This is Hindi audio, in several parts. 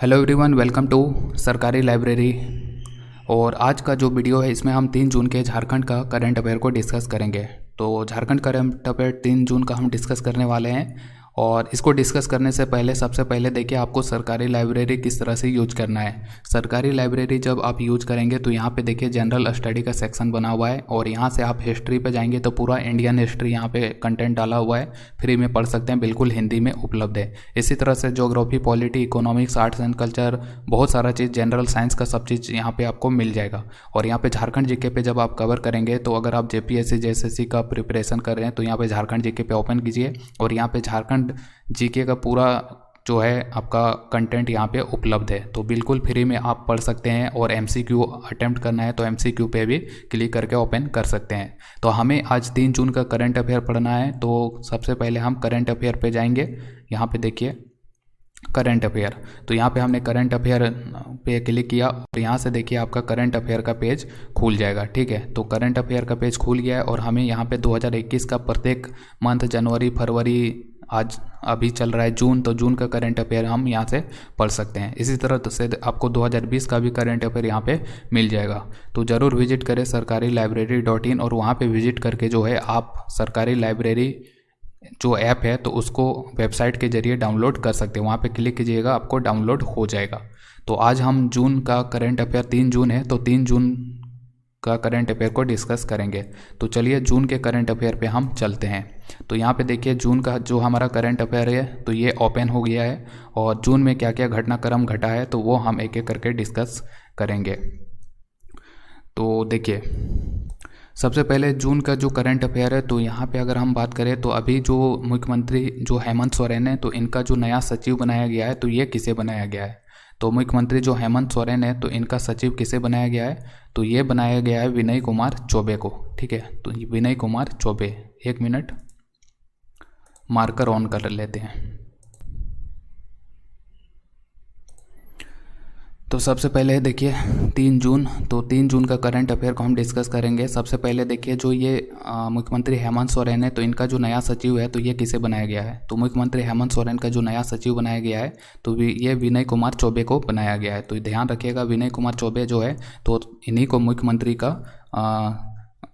हेलो एवरीवन, वेलकम टू सरकारी लाइब्रेरी। और आज का जो वीडियो है इसमें हम 3 जून के झारखंड का करंट अफेयर को डिस्कस करेंगे। तो झारखंड करंट अफेयर 3 जून का हम डिस्कस करने वाले हैं। और इसको डिस्कस करने से पहले सबसे पहले देखिए आपको सरकारी लाइब्रेरी किस तरह से यूज करना है। सरकारी लाइब्रेरी जब आप यूज करेंगे तो यहाँ पे देखिए जनरल स्टडी का सेक्शन बना हुआ है और यहाँ से आप हिस्ट्री पे जाएंगे तो पूरा इंडियन हिस्ट्री यहाँ पे कंटेंट डाला हुआ है, फ्री में पढ़ सकते हैं, बिल्कुल हिंदी में उपलब्ध है। इसी तरह से geography, polity, economics, arts and culture, बहुत सारा चीज़, जनरल साइंस का सब चीज़ यहाँ पे आपको मिल जाएगा। और यहाँ पे झारखंड जीके पे जब आप कवर करेंगे तो अगर आप जेपीएससी जेएसएससी का प्रिपरेशन कर रहे हैं तो यहाँ पे झारखंड जीके पे ओपन कीजिए और यहाँ पे झारखंड जीके का पूरा जो है आपका कंटेंट यहाँ पे उपलब्ध है। तो बिल्कुल फ्री में आप पढ़ सकते हैं और एमसीक्यू अटेम्प्ट करना है तो एमसीक्यू पे भी क्लिक करके ओपन कर सकते हैं। तो हमें आज 3 जून का करंट अफेयर पढ़ना है। तो सबसे पहले हम करंट अफेयर पे जाएंगे। यहाँ पे देखिए करंट अफेयर, तो यहाँ पे हमने करंट अफेयर पे क्लिक किया और यहाँ से देखिए आपका करंट अफेयर का पेज खुल जाएगा। ठीक है, तो करंट अफेयर का पेज खुल गया है और हमें यहाँ पे 2021 का प्रत्येक मंथ, जनवरी, फरवरी, आज अभी चल रहा है जून, तो जून का करंट अफेयर हम यहाँ से पढ़ सकते हैं। इसी तरह से आपको 2020 का भी करंट अफेयर यहाँ पे मिल जाएगा। तो ज़रूर विजिट करें सरकारी लाइब्रेरी.in और वहाँ पे विजिट करके जो है आप सरकारी लाइब्रेरी जो ऐप है तो उसको वेबसाइट के जरिए डाउनलोड कर सकते हैं। वहाँ पे क्लिक कीजिएगा, आपको डाउनलोड हो जाएगा। तो आज हम जून का करंट अफेयर, 3 जून है तो 3 जून का करंट अफेयर को डिस्कस करेंगे। तो चलिए जून के करंट अफेयर पे हम चलते हैं। तो यहाँ पे देखिए जून का जो हमारा करंट अफेयर है तो ये ओपन हो गया है और जून में क्या क्या घटनाक्रम घटा है तो वो हम एक एक करके डिस्कस करेंगे। तो देखिए सबसे पहले जून का जो करंट अफेयर है तो यहाँ पे अगर हम बात करें तो अभी जो मुख्यमंत्री जो हेमंत सोरेन है तो इनका जो नया सचिव बनाया गया है तो ये किसे बनाया गया है। तो मुख्यमंत्री जो हेमंत सोरेन है तो इनका सचिव किसे बनाया गया है तो ये बनाया गया है विनय कुमार चौबे को। ठीक है, तो Vinay Kumar Chaubey, 1 minute marker on कर लेते हैं। तो सबसे पहले देखिए 3 जून, तो 3 जून का करंट अफेयर को हम डिस्कस करेंगे। सबसे पहले देखिए जो ये मुख्यमंत्री हेमंत सोरेन है तो इनका जो नया सचिव है तो ये किसे बनाया गया है। तो मुख्यमंत्री हेमंत सोरेन का जो नया सचिव बनाया गया है तो ये विनय कुमार चौबे को बनाया गया है। तो ध्यान रखिएगा विनय कुमार चौबे जो है तो इन्हीं को मुख्यमंत्री का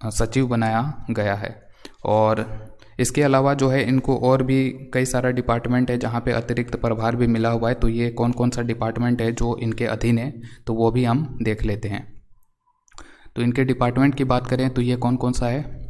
सचिव बनाया गया है। और इसके अलावा जो है इनको और भी कई सारा डिपार्टमेंट है जहाँ पे अतिरिक्त प्रभार भी मिला हुआ है। तो ये कौन कौन सा डिपार्टमेंट है जो इनके अधीन है तो वो भी हम देख लेते हैं। तो इनके डिपार्टमेंट की बात करें तो ये कौन कौन सा है।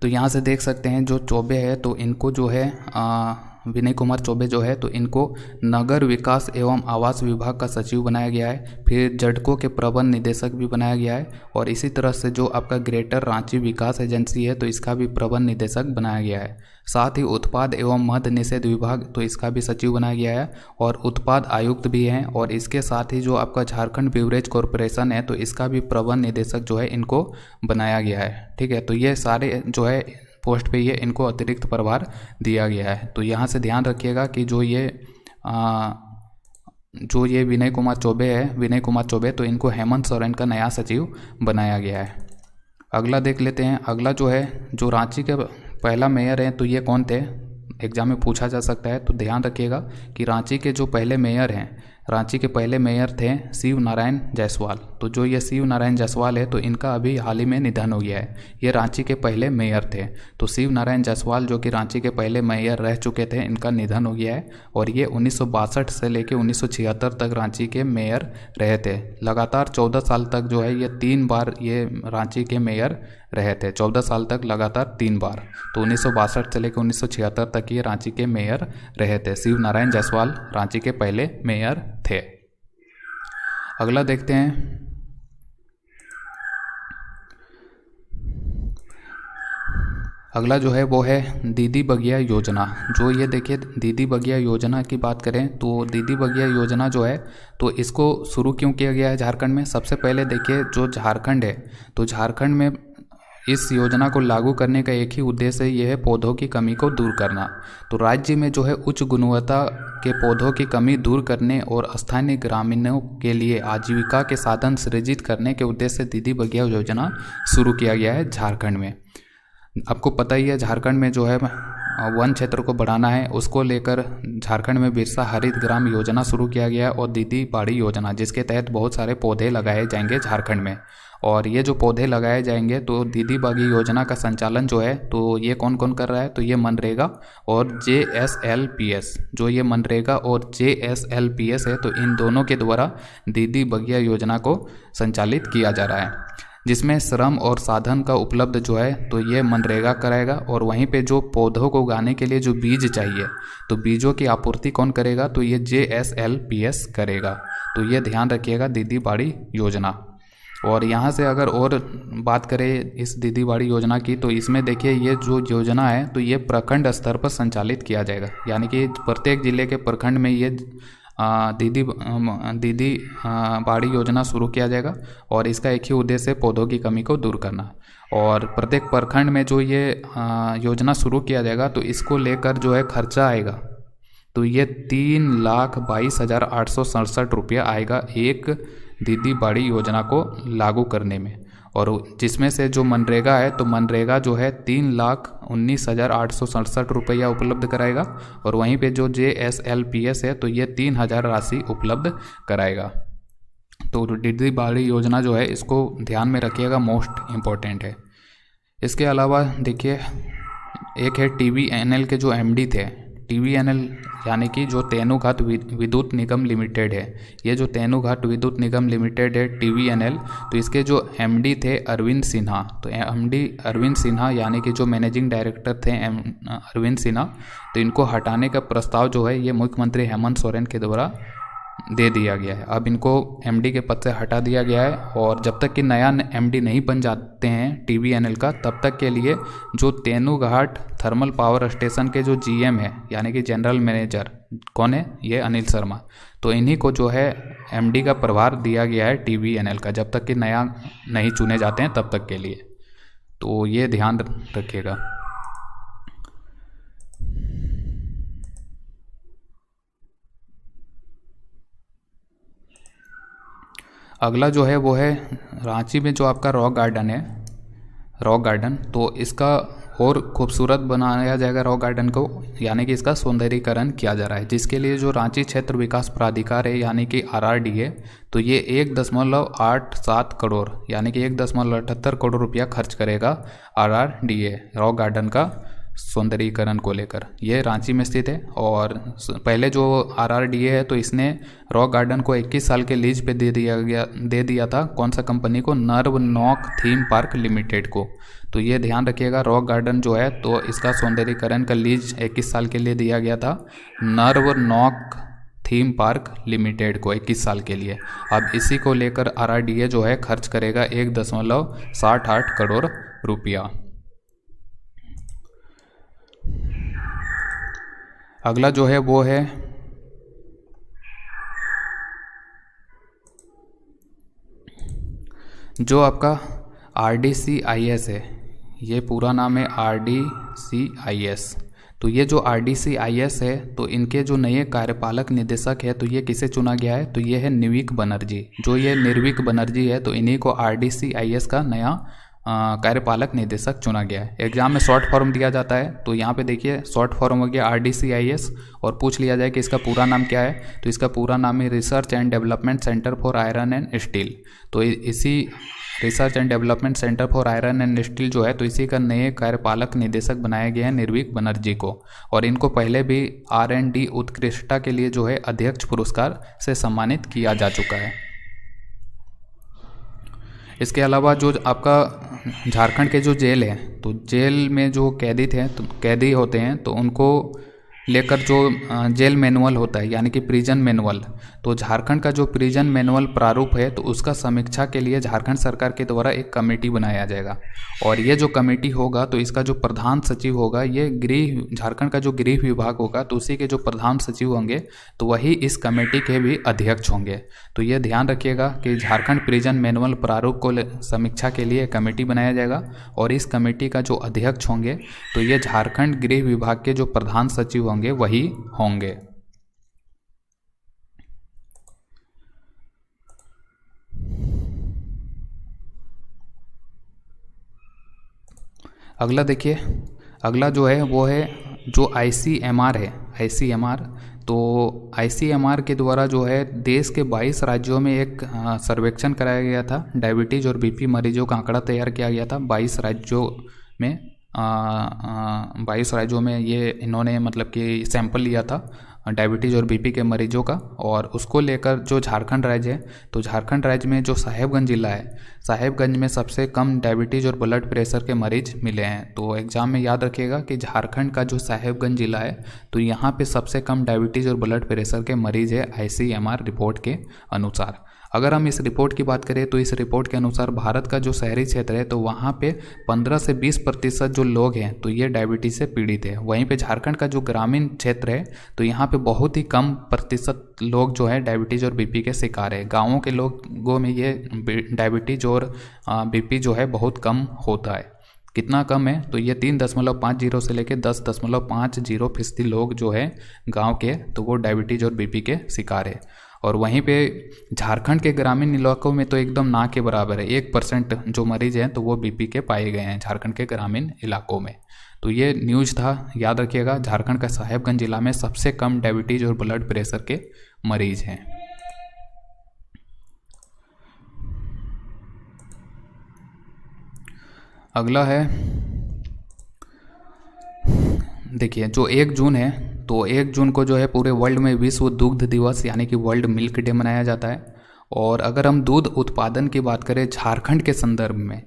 तो यहाँ से देख सकते हैं जो चौबे है तो इनको जो है विनय कुमार चौबे जो है तो इनको नगर विकास एवं आवास विभाग का सचिव बनाया गया है। फिर जडको के प्रबंध निदेशक भी बनाया गया है और इसी तरह से जो आपका ग्रेटर रांची विकास एजेंसी है तो इसका भी प्रबंध निदेशक बनाया गया है। साथ ही उत्पाद एवं मद्य निषेध विभाग तो इसका भी सचिव बनाया गया है और उत्पाद आयुक्त भी हैं। और इसके साथ ही जो आपका झारखंड ब्यूरेज कॉरपोरेशन है तो इसका भी प्रबंध निदेशक जो है इनको बनाया गया है। ठीक है, तो ये सारे जो है पोस्ट पे ये इनको अतिरिक्त प्रभार दिया गया है। तो यहाँ से ध्यान रखिएगा कि जो ये विनय कुमार चौबे है, विनय कुमार चौबे तो इनको हेमंत सोरेन का नया सचिव बनाया गया है। अगला देख लेते हैं। अगला जो है जो रांची के पहला मेयर हैं तो ये कौन थे, एग्जाम में पूछा जा सकता है। तो ध्यान रखिएगा कि रांची के जो पहले मेयर हैं, रांची के पहले मेयर थे शिव नारायण जायसवाल। तो जो ये शिव नारायण जायसवाल है तो इनका अभी हाल ही में निधन हो गया है। ये रांची के पहले मेयर थे। तो शिव नारायण जायसवाल जो कि रांची के पहले मेयर रह चुके थे, इनका निधन हो गया है और ये 1962 से लेकर 1976 तक रांची के मेयर रहे थे। लगातार 14 साल तक जो है ये 3 बार ये रांची के मेयर रहे थे, 14 साल तक लगातार 3 बार। तो 1962 से लेकर 1976 तक ये रांची के मेयर रहे थे। शिव नारायण जायसवाल रांची के पहले मेयर थे। अगला देखते हैं। अगला जो है वो है दीदी बगिया योजना। जो ये देखिए दीदी बगिया योजना की बात करें तो दीदी बगिया योजना जो है तो इसको शुरू क्यों किया गया है झारखंड में। सबसे पहले देखिए जो झारखंड है तो झारखंड में इस योजना को लागू करने का एक ही उद्देश्य है, यह है पौधों की कमी को दूर करना। तो राज्य में जो है उच्च गुणवत्ता के पौधों की कमी दूर करने और स्थानीय ग्रामीणों के लिए आजीविका के साधन सृजित करने के उद्देश्य से दीदी बगिया योजना शुरू किया गया है झारखंड में। आपको पता ही है झारखंड में जो है वन क्षेत्र को बढ़ाना है, उसको लेकर झारखंड में बिरसा हरित ग्राम योजना शुरू किया गया है और दीदी बाड़ी योजना, जिसके तहत बहुत सारे पौधे लगाए जाएंगे झारखंड में। और ये जो पौधे लगाए जाएंगे तो दीदी बागी योजना का संचालन जो है तो ये कौन कौन कर रहा है, तो ये मनरेगा और JSLPS, जो ये मनरेगा और JSLPS है तो इन दोनों के द्वारा दीदी बगिया योजना को संचालित किया जा रहा है, जिसमें श्रम और साधन का उपलब्ध जो है तो ये मनरेगा कराएगा। और वहीं पे जो पौधों को उगाने के लिए जो बीज चाहिए तो बीजों की आपूर्ति कौन करेगा, तो ये JSLPS करेगा। तो ये ध्यान रखिएगा दीदी बाड़ी योजना। और यहाँ से अगर और बात करें इस दीदी बाड़ी योजना की, तो इसमें देखिए ये जो योजना है तो ये प्रखंड स्तर पर संचालित किया जाएगा, यानी कि प्रत्येक जिले के प्रखंड में ये दीदी बाड़ी योजना शुरू किया जाएगा। और इसका एक ही उद्देश्य है पौधों की कमी को दूर करना। और प्रत्येक प्रखंड में जो ये योजना शुरू किया जाएगा तो इसको लेकर जो है खर्चा आएगा तो ये 3,22,867 रुपया आएगा एक दीदी बाड़ी योजना को लागू करने में। और जिसमें से जो मनरेगा है तो मनरेगा जो है 3,19,867 रुपया उपलब्ध कराएगा। और वहीं पे जो JSLPS है तो ये 3,000 राशि उपलब्ध कराएगा। तो दीदी बाड़ी योजना जो है इसको ध्यान में रखिएगा, मोस्ट इम्पोर्टेंट है। इसके अलावा देखिए एक है TVNL के जो MD थे, TVNL यानी कि जो तेनूघाट विद्युत निगम लिमिटेड है, ये जो तेनूघाट विद्युत निगम लिमिटेड है TVNL, तो इसके जो MD थे अरविंद सिन्हा, तो MD अरविंद सिन्हा यानी कि जो मैनेजिंग डायरेक्टर थे अरविंद सिन्हा, तो इनको हटाने का प्रस्ताव जो है ये मुख्यमंत्री हेमंत सोरेन के द्वारा दे दिया गया है। अब इनको MD के पद से हटा दिया गया है। और जब तक कि नया MD नहीं बन जाते हैं TVNL का, तब तक के लिए जो तेनूघाट थर्मल पावर स्टेशन के जो GM है यानी कि जनरल मैनेजर कौन है, ये अनिल शर्मा, तो इन्हीं को जो है MD का प्रभार दिया गया है TVNL का, जब तक कि नया नहीं चुने जाते हैं तब तक के लिए। तो ये ध्यान रखिएगा। अगला जो है वो है रांची में जो आपका रॉक गार्डन है, रॉक गार्डन, तो इसका और खूबसूरत बनाया जाएगा रॉक गार्डन को, यानी कि इसका सौंदर्यीकरण किया जा रहा है, जिसके लिए जो रांची क्षेत्र विकास प्राधिकार है यानी कि RRDA, तो ये 1.87 करोड़ यानी कि 1.78 करोड़ रुपया खर्च करेगा RRDA रॉक गार्डन का सौंदर्यीकरण को लेकर। ये रांची में स्थित है। और पहले जो RRDA है तो इसने रॉक गार्डन को 21 साल के लीज पे दे दिया था कौन सा कंपनी को, nerve knock theme park limited को। तो ये ध्यान रखिएगा, रॉक गार्डन जो है तो इसका सौंदर्यीकरण का लीज 21 साल के लिए दिया गया था nerve knock theme park limited को 21 साल के लिए। अब इसी को लेकर RRDA जो है खर्च करेगा 1.68 करोड़ रुपया। अगला जो है वो है जो आपका RDCIS है, ये पूरा नाम है RDCIS। तो ये जो RDCIS है तो इनके जो नए कार्यपालक निदेशक है तो ये किसे चुना गया है, तो ये है निर्विक बनर्जी। जो ये निर्विक बनर्जी है तो इन्हीं को RDCIS का नया कार्यपालक निदेशक चुना गया है। एग्जाम में शॉर्ट फॉर्म दिया जाता है, तो यहाँ पे देखिए शॉर्ट फॉर्म हो गया RDCIS, और पूछ लिया जाए कि इसका पूरा नाम क्या है, तो इसका पूरा नाम है research and development centre for iron and steel. तो इसी research and development centre for iron and steel जो है तो इसी का नए कार्यपालक निदेशक बनाया गया है निर्विक बनर्जी को। और इनको पहले भी R&D उत्कृष्टता के लिए जो है अध्यक्ष पुरस्कार से सम्मानित किया जा चुका है। इसके अलावा जो आपका झारखंड के जो जेल है तो जेल में जो कैदी होते हैं तो उनको लेकर जो जेल मैनुअल होता है यानी कि प्रिजन मैनुअल, तो झारखंड का जो प्रिजन मैनुअल प्रारूप है तो उसका समीक्षा के लिए झारखंड सरकार के द्वारा एक कमेटी बनाया जाएगा। और ये जो कमेटी होगा तो इसका जो प्रधान सचिव होगा, ये झारखंड का जो गृह विभाग होगा तो उसी के जो प्रधान सचिव होंगे तो वही इस कमेटी के भी अध्यक्ष होंगे। तो ये ध्यान रखिएगा कि झारखंड प्रिजन मैनुअल प्रारूप को समीक्षा के लिए कमेटी बनाया जाएगा और इस कमेटी का जो अध्यक्ष होंगे तो ये झारखंड गृह विभाग के जो प्रधान सचिव होंगे वही होंगे। अगला देखिए, अगला जो है वो है जो ICMR है, ICMR। तो ICMR के द्वारा जो है देश के 22 राज्यों में एक सर्वेक्षण कराया गया था। डायबिटीज़ और BP मरीजों का आंकड़ा तैयार किया गया था 22 राज्यों में। 22 राज्यों में ये इन्होंने मतलब कि सैंपल लिया था डायबिटीज़ और BP के मरीजों का, और उसको लेकर जो झारखंड राज्य है तो झारखंड राज्य में जो साहेबगंज जिला है, साहेबगंज में सबसे कम डायबिटीज़ और ब्लड प्रेशर के मरीज मिले हैं। तो एग्ज़ाम में याद रखिएगा कि झारखंड का जो साहेबगंज जिला है तो यहाँ पे सबसे कम डायबिटीज़ और ब्लड प्रेशर के मरीज है ICMR रिपोर्ट के अनुसार। अगर हम इस रिपोर्ट की बात करें तो इस रिपोर्ट के अनुसार भारत का जो शहरी क्षेत्र है तो वहाँ पे 15 से 20% जो लोग हैं तो ये डायबिटीज़ से पीड़ित है। वहीं पे झारखंड का जो ग्रामीण क्षेत्र है तो यहाँ पे बहुत ही कम प्रतिशत लोग जो है डायबिटीज़ और BP के शिकार है। गाँवों के लोगों में ये डायबिटीज़ और BP जो है बहुत कम होता है। कितना कम है तो ये 3.50 से लेकर 10.50% लोग जो है गांव के तो वो डायबिटीज़ और BP के शिकार है। और वहीं पे झारखंड के ग्रामीण इलाकों में तो एकदम ना के बराबर है, 1% जो मरीज हैं तो वो BP के पाए गए हैं झारखंड के ग्रामीण इलाकों में। तो ये न्यूज़ था, याद रखिएगा। झारखंड का साहेबगंज जिला में सबसे कम डायबिटीज़ और ब्लड प्रेशर के मरीज हैं। अगला है देखिए, जो 1 जून है तो 1 जून को जो है पूरे वर्ल्ड में विश्व दुग्ध दिवस यानी कि वर्ल्ड मिल्क डे मनाया जाता है। और अगर हम दूध उत्पादन की बात करें झारखंड के संदर्भ में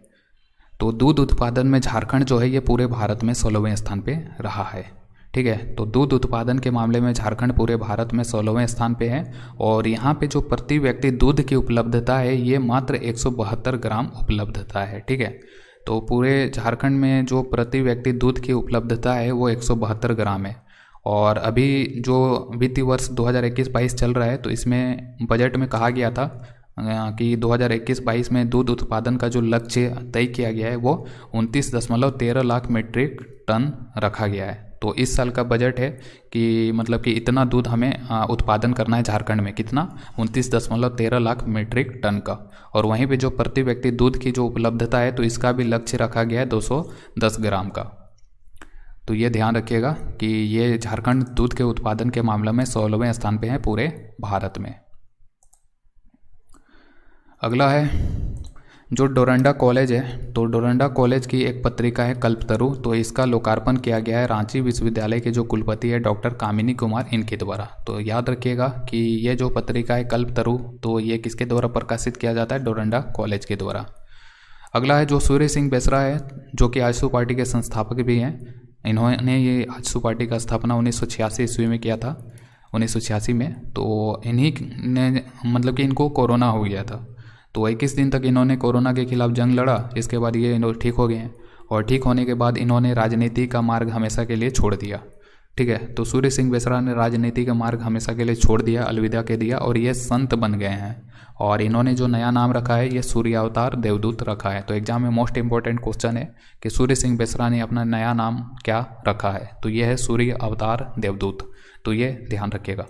तो दूध उत्पादन में झारखंड जो है ये पूरे भारत में 16वें स्थान पे रहा है। ठीक है, तो दूध उत्पादन के मामले में झारखंड पूरे भारत में 16वें स्थान पे है। और यहाँ पे जो प्रति व्यक्ति दूध की उपलब्धता है ये मात्र 172 ग्राम उपलब्धता है। ठीक है, तो पूरे झारखंड में जो प्रति व्यक्ति दूध की उपलब्धता है वो 172 ग्राम है। और अभी जो वित्तीय वर्ष 2021-22 चल रहा है तो इसमें बजट में कहा गया था कि 2021-22 में दूध उत्पादन का जो लक्ष्य तय किया गया है वो 29.13 लाख मीट्रिक टन रखा गया है। तो इस साल का बजट है कि मतलब कि इतना दूध हमें उत्पादन करना है झारखंड में, कितना 29.13 लाख मीट्रिक टन का। और वहीं पे जो प्रति व्यक्ति दूध की जो उपलब्धता है तो इसका भी लक्ष्य रखा गया है 210 ग्राम का। तो ये ध्यान रखिएगा कि ये झारखंड दूध के उत्पादन के मामले में 16वें स्थान पे है पूरे भारत में। अगला है जो डोरंडा कॉलेज है तो डोरंडा कॉलेज की एक पत्रिका है कल्पतरु, तो इसका लोकार्पण किया गया है रांची विश्वविद्यालय के जो कुलपति है डॉक्टर कामिनी कुमार इनके द्वारा। तो याद रखिएगा कि ये जो पत्रिका है कल्पतरु तो ये किसके द्वारा प्रकाशित किया जाता है, डोरंडा कॉलेज के द्वारा। अगला है जो सूर्य सिंह बेसरा है जो कि आजसू पार्टी के संस्थापक भी हैं। इन्होंने ये आजसू पार्टी का स्थापना 1986 ईस्वी में किया था, 1986 में। तो इन्हीं ने मतलब कि इनको कोरोना हो गया था तो 21 दिन तक इन्होंने कोरोना के खिलाफ जंग लड़ा। इसके बाद ये ठीक हो गए हैं और ठीक होने के बाद इन्होंने राजनीति का मार्ग हमेशा के लिए छोड़ दिया। ठीक है, तो सूर्य सिंह बेसरा ने राजनीति का मार्ग हमेशा के लिए छोड़ दिया, अलविदा कह दिया और ये संत बन गए हैं। और इन्होंने जो नया नाम रखा है ये सूर्य अवतार देवदूत रखा है। तो एग्जाम में मोस्ट इंपॉर्टेंट क्वेश्चन है कि सूर्य सिंह बेसरा ने अपना नया नाम क्या रखा है, तो ये है सूर्य अवतार देवदूत। तो ये ध्यान रखिएगा।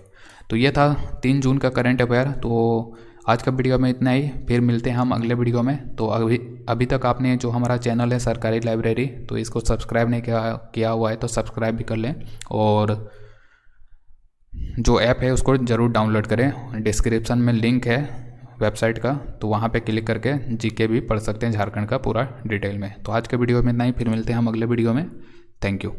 तो ये था 3 जून का करंट अफेयर। तो आज का वीडियो में इतना ही, फिर मिलते हैं हम अगले वीडियो में। तो अभी तक आपने जो हमारा चैनल है सरकारी लाइब्रेरी तो इसको सब्सक्राइब नहीं किया हुआ है तो सब्सक्राइब भी कर लें, और जो ऐप है उसको ज़रूर डाउनलोड करें। डिस्क्रिप्शन में लिंक है वेबसाइट का, तो वहाँ पे क्लिक करके जीके भी पढ़ सकते हैं झारखंड का पूरा डिटेल में। तो आज के वीडियो में इतना ही, फिर मिलते हैं हम अगले वीडियो में। Thank you.